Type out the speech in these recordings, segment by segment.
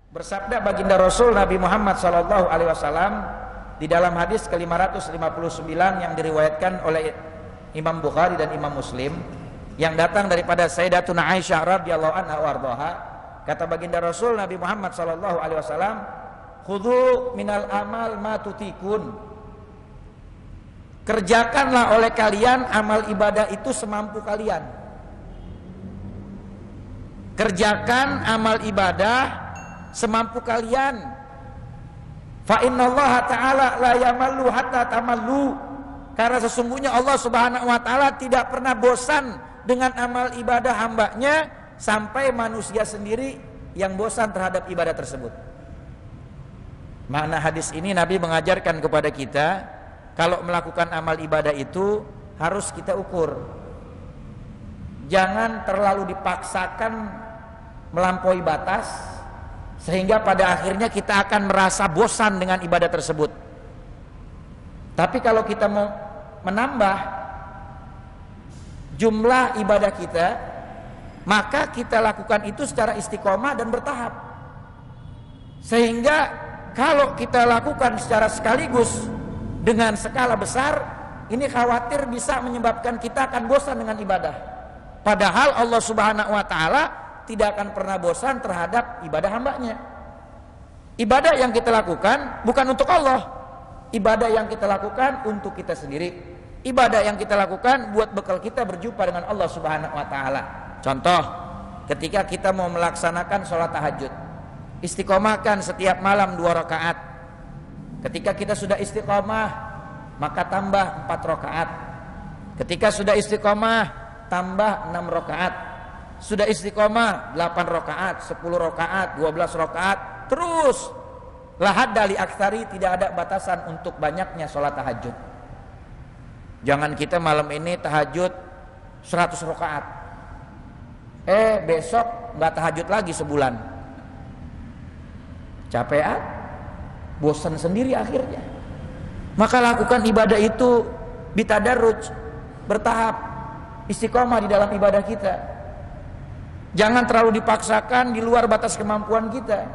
Bersabda baginda Rasul Nabi Muhammad SAW di dalam hadis ke-559 yang diriwayatkan oleh Imam Bukhari dan Imam Muslim, yang datang daripada Sayyidatuna Aisyah radhiyallahu anha warḍaha, kata baginda Rasul Nabi Muhammad SAW, khudhu minal amal ma tutikun, kerjakanlah oleh kalian amal ibadah itu semampu kalian. Kerjakan amal ibadah semampu kalian. Fa innallaha ta'ala la yamallu hatta tamallu, karena sesungguhnya Allah Subhanahu wa taala tidak pernah bosan dengan amal ibadah hambanya sampai manusia sendiri yang bosan terhadap ibadah tersebut. Makna hadis ini Nabi mengajarkan kepada kita, kalau melakukan amal ibadah itu harus kita ukur. Jangan terlalu dipaksakan melampaui batas sehingga pada akhirnya kita akan merasa bosan dengan ibadah tersebut. Tapi kalau kita mau menambah jumlah ibadah kita, maka kita lakukan itu secara istiqomah dan bertahap. Sehingga kalau kita lakukan secara sekaligus dengan skala besar, ini khawatir bisa menyebabkan kita akan bosan dengan ibadah. Padahal Allah Subhanahu wa taala tidak akan pernah bosan terhadap ibadah hambanya. Ibadah yang kita lakukan bukan untuk Allah. Ibadah yang kita lakukan untuk kita sendiri. Ibadah yang kita lakukan buat bekal kita berjumpa dengan Allah Subhanahu wa taala. Contoh, ketika kita mau melaksanakan sholat tahajud, istiqomahkan setiap malam 2 rakaat. Ketika kita sudah istiqomah, maka tambah 4 rakaat. Ketika sudah istiqomah, tambah 6 rakaat. Sudah istiqomah 8 rakaat, 10 rakaat, 12 rakaat, terus lahad dali aktsari, tidak ada batasan untuk banyaknya sholat tahajud. Jangan kita malam ini tahajud 100 rakaat, besok nggak tahajud lagi sebulan. Capean, bosan sendiri akhirnya. Maka lakukan ibadah itu bitadarruj, bertahap, istiqomah di dalam ibadah kita. Jangan terlalu dipaksakan di luar batas kemampuan kita.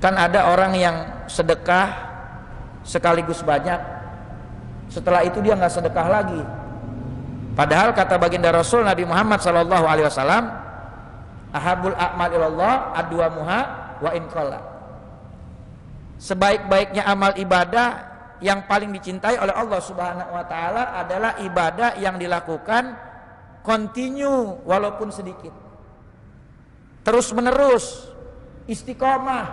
Kan ada orang yang sedekah sekaligus banyak, setelah itu dia nggak sedekah lagi. Padahal kata baginda Rasul Nabi Muhammad SAW, ahabul a'mal ilallah adwamuha wa in qalla. Sebaik-baiknya amal ibadah yang paling dicintai oleh Allah Subhanahu wa taala adalah ibadah yang dilakukan continue walaupun sedikit, terus menerus, istiqomah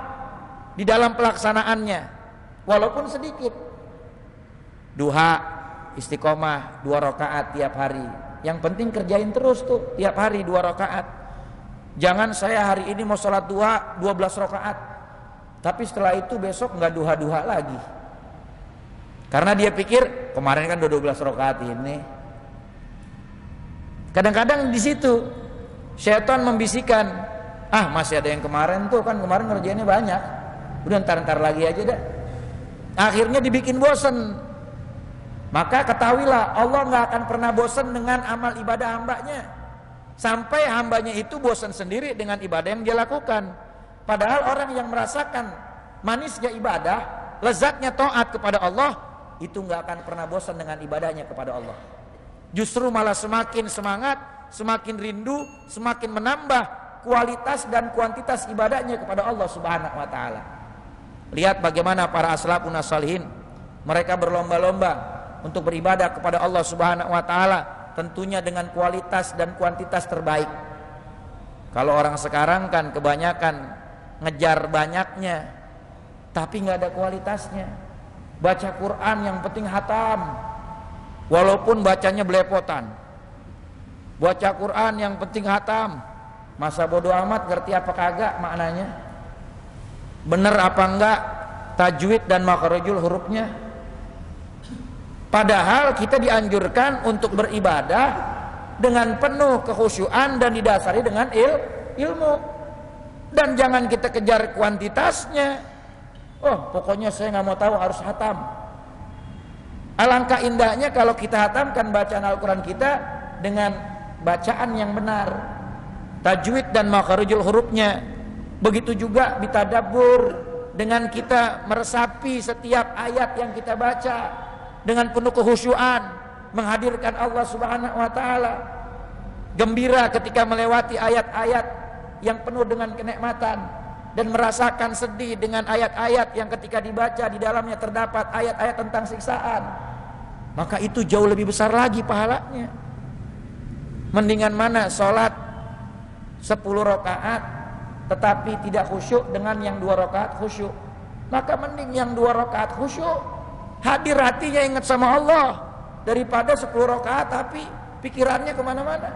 di dalam pelaksanaannya walaupun sedikit. Duha istiqomah 2 rakaat tiap hari, yang penting kerjain terus tuh tiap hari 2 rakaat. Jangan saya hari ini mau sholat duha 12 rakaat, tapi setelah itu besok nggak duha-duha lagi, karena dia pikir kemarin kan 12 rakaat ini. Kadang-kadang di situ syaitan membisikkan, masih ada yang kemarin tuh, kan kemarin ngerjainnya banyak, udah ntar lagi aja dah. Akhirnya dibikin bosen. Maka ketahuilah Allah nggak akan pernah bosen dengan amal ibadah hambanya, sampai hambanya itu bosen sendiri dengan ibadah yang dia lakukan. Padahal orang yang merasakan manisnya ibadah, lezatnya taat kepada Allah, itu nggak akan pernah bosan dengan ibadahnya kepada Allah. Justru malah semakin semangat, semakin rindu, semakin menambah kualitas dan kuantitas ibadahnya kepada Allah Subhanahu wa taala. Lihat bagaimana para aslafun shalihin, mereka berlomba-lomba untuk beribadah kepada Allah Subhanahu wa taala, tentunya dengan kualitas dan kuantitas terbaik. Kalau orang sekarang kan kebanyakan ngejar banyaknya tapi nggak ada kualitasnya. Baca Quran yang penting hatam, walaupun bacanya belepotan. Baca Quran yang penting hatam, masa bodoh amat ngerti apa kagak maknanya, bener apa enggak tajwid dan makharijul hurufnya. Padahal kita dianjurkan untuk beribadah dengan penuh kekhusyuan dan didasari dengan ilmu. Dan jangan kita kejar kuantitasnya. Pokoknya saya nggak mau tahu harus hatam. Alangkah indahnya kalau kita hatamkan bacaan Al-Quran kita dengan bacaan yang benar, tajwid dan makharijul hurufnya, Begitu juga bitadabbur, dengan kita meresapi setiap ayat yang kita baca dengan penuh kehusyuan, menghadirkan Allah Subhanahu wa taala. Gembira ketika melewati ayat-ayat yang penuh dengan kenikmatan, dan merasakan sedih dengan ayat-ayat yang ketika dibaca di dalamnya terdapat ayat-ayat tentang siksaan. Maka itu jauh lebih besar lagi pahalanya. Mendingan mana sholat 10 rakaat tetapi tidak khusyuk dengan yang 2 rakaat khusyuk? Maka mending yang 2 rakaat khusyuk, hadir hatinya ingat sama Allah, daripada 10 rakaat tapi pikirannya kemana-mana.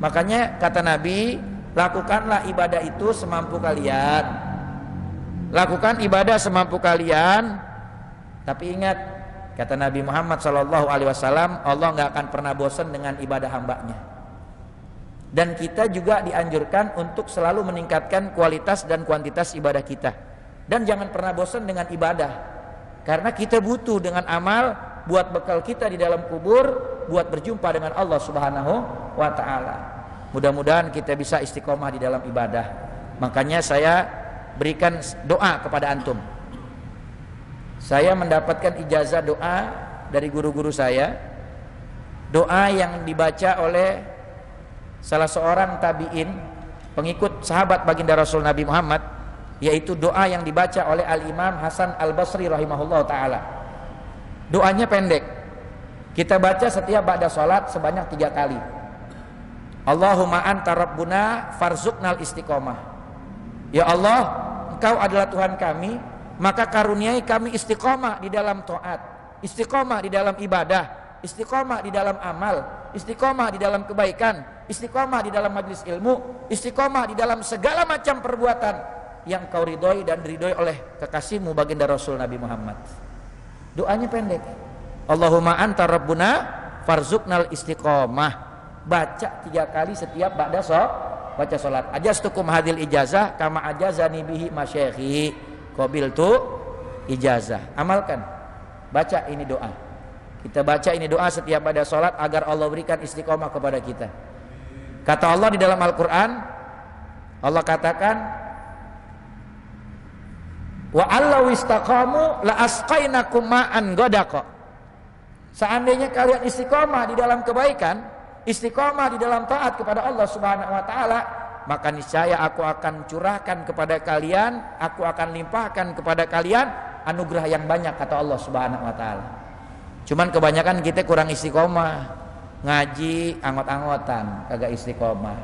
Makanya kata Nabi, lakukanlah ibadah itu semampu kalian. Lakukan ibadah semampu kalian. Tapi ingat, kata Nabi Muhammad SAW, Allah nggak akan pernah bosan dengan ibadah hambanya. Dan kita juga dianjurkan untuk selalu meningkatkan kualitas dan kuantitas ibadah kita. Dan jangan pernah bosan dengan ibadah, karena kita butuh dengan amal buat bekal kita di dalam kubur, buat berjumpa dengan Allah Subhanahu wa ta'ala. Mudah-mudahan kita bisa istiqomah di dalam ibadah. Makanya saya berikan doa kepada antum. Saya mendapatkan ijazah doa dari guru-guru saya, doa yang dibaca oleh salah seorang tabi'in, pengikut sahabat baginda Rasul Nabi Muhammad, yaitu doa yang dibaca oleh Al-Imam Hasan Al-Basri rahimahullah ta'ala. Doanya pendek, kita baca setiap ba'da sholat sebanyak 3 kali. Allahumma anta rabbuna farzuqnal istiqomah. Ya Allah, Engkau adalah Tuhan kami, maka karuniai kami istiqomah di dalam taat, istiqomah di dalam ibadah, istiqomah di dalam amal, istiqomah di dalam kebaikan, istiqomah di dalam majlis ilmu, istiqomah di dalam segala macam perbuatan yang Kau ridhoi dan diridhoi oleh kekasihmu baginda Rasul Nabi Muhammad. Doanya pendek, Allahumma anta rabbuna farzuqnal istiqomah. Baca 3 kali setiap ba'da baca salat. Ajastukum hadil ijazah kama ajazani bihi masyayikhi qabiltu ijazah. Amalkan, baca ini doa. Kita baca ini doa setiap pada sholat agar Allah berikan istiqomah kepada kita. Kata Allah di dalam Al-Quran, Allah katakan, wa allau istaqamu la asqainakum ma'an ghadaqa. Seandainya kalian istiqomah di dalam kebaikan, istiqomah di dalam taat kepada Allah Subhanahu wa taala, maka niscaya aku akan curahkan kepada kalian, aku akan limpahkan kepada kalian anugerah yang banyak, kata Allah Subhanahu wa taala. Cuman kebanyakan kita kurang istiqomah, ngaji angot-angotan, kagak istiqomah.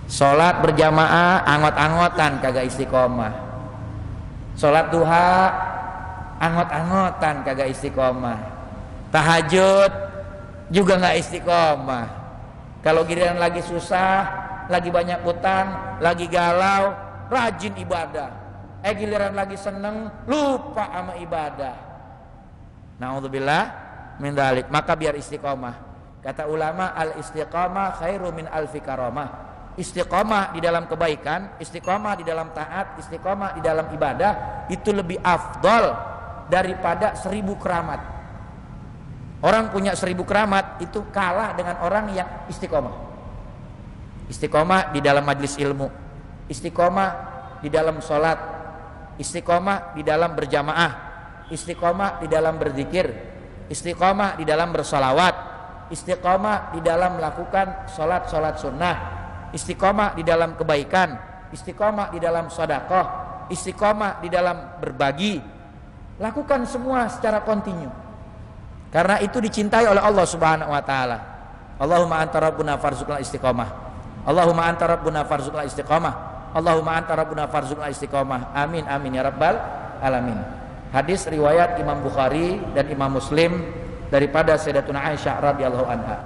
Sholat berjamaah angot-angotan, kagak istiqomah. Sholat duha angot-angotan, kagak istiqomah. Tahajud juga nggak istiqomah. Kalau giliran lagi susah, lagi banyak utang, lagi galau, rajin ibadah. Giliran lagi seneng, lupa sama ibadah. Na'udzubillah min dzalik. Maka biar istiqomah. Kata ulama, al istiqomah khairu min alfi karamah. Istiqomah di dalam kebaikan, istiqomah di dalam taat, istiqomah di dalam ibadah itu lebih afdol daripada 1000 keramat. Orang punya 1000 keramat itu kalah dengan orang yang istiqomah. Istiqomah di dalam majlis ilmu, istiqomah di dalam sholat, istiqomah di dalam berjamaah, istiqomah di dalam berzikir, istiqomah di dalam bersolawat, istiqomah di dalam melakukan sholat sunnah, istiqomah di dalam kebaikan, istiqomah di dalam sedekah, istiqomah di dalam berbagi. Lakukan semua secara kontinu, karena itu dicintai oleh Allah Subhanahu wa taala. Allahumma anta rabbuna farzuqna istiqomah. Allahumma anta rabbuna farzuqna istiqomah. Allahumma anta rabbuna farzuqna istiqomah. Amin amin ya rabbal alamin. Hadis riwayat Imam Bukhari dan Imam Muslim daripada Sayyidatuna Aisyah radhiyallahu anha.